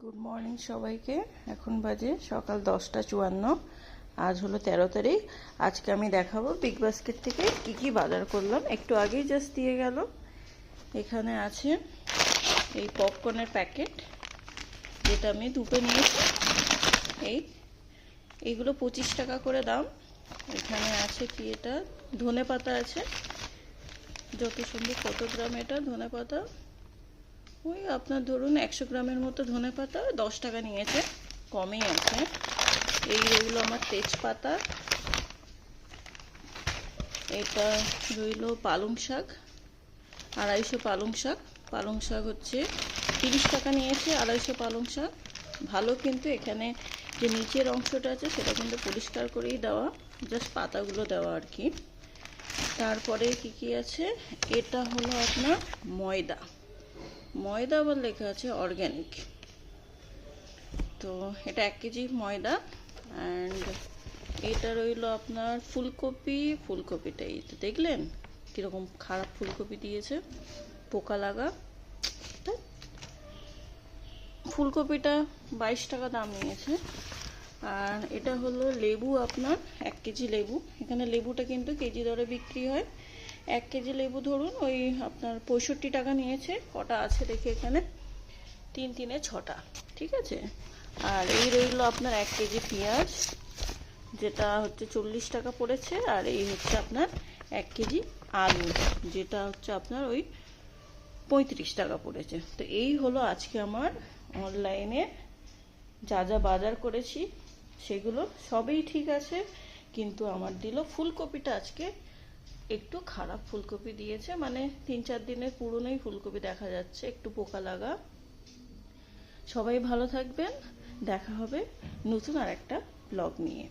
Good morning সবাইকে। এখন বাজে সকাল 10টা 54। আজ হলো 13 তারিখ। আজকে আমি দেখাবো বিগ বাস্কেট থেকে কি কি বাজার করলাম। একটু আগেই জাস্ট দিয়ে গেল। এখানে আছে এই পপকর্নের প্যাকেট, যেটা আমি দুটো নিয়েছি। এইগুলো 25 টাকা করে দাম। এখানে আছে কি, এটা ধনে পাতা আছে, যত সুন্দর। কত গ্রাম এটা ধনে পাতা? ওই আপনার ধরুন 100 গ্রামের মতো ধনে পাতা 10 টাকা নিয়েছে, কমই আছে। এই রইল আমার তেজপাতা। এটা রইল পালং শাক, 250 পালং শাক। পালং শাক হচ্ছে 30 টাকা নিয়েছে, 250 পালং শাক। ভালো, কিন্তু এখানে যে নিচের অংশটা আছে সেটা কিন্তু পরিষ্কার করেই দেওয়া, জাস্ট পাতাগুলো দেওয়া আর কি। তারপরে কি কি আছে, এটা হলো আপনার ময়দা। ময়দা আবার লেখা আছে অর্গ্যানিক। তো এটা 1 কেজি ময়দা। অ্যান্ড এটা রইল আপনার ফুলকপি। ফুলকপিটা এই তো দেখলেন কীরকম খারাপ ফুলকপি দিয়েছে, পোকা লাগা। ফুলকপিটা 22 টাকা দাম নিয়েছে। আর এটা হলো লেবু, আপনার 1 কেজি লেবু। এখানে লেবুটা কিন্তু কেজি দরে বিক্রি হয়। 1 কেজি লেবু ধরুন ওই আপনার 65 টাকা নিয়েছে। কটা আছে দেখি এখানে, 3 3 6টা, ঠিক আছে। আর এই রইল আপনার 1 কেজি পেঁয়াজ, যেটা হচ্ছে 40 টাকা পড়েছে। আর এই হচ্ছে আপনার 1 কেজি আলু, যেটা হচ্ছে আপনার ওই 35 টাকা পড়েছে। তো এই হলো আজকে আমার অনলাইনে যা যা বাজার করেছি, সেগুলো সবই ঠিক আছে। কিন্তু আমার দিল ফুলকপিটা আজকে একটু খারাপ ফুলকপি দিয়েছে, মানে 3 4 দিনের পুরনোই ফুলকপি দেখা যাচ্ছে, একটু পোকা লাগা। সবাই ভালো থাকবেন, দেখা হবে নতুন আর একটা ব্লগ নিয়ে।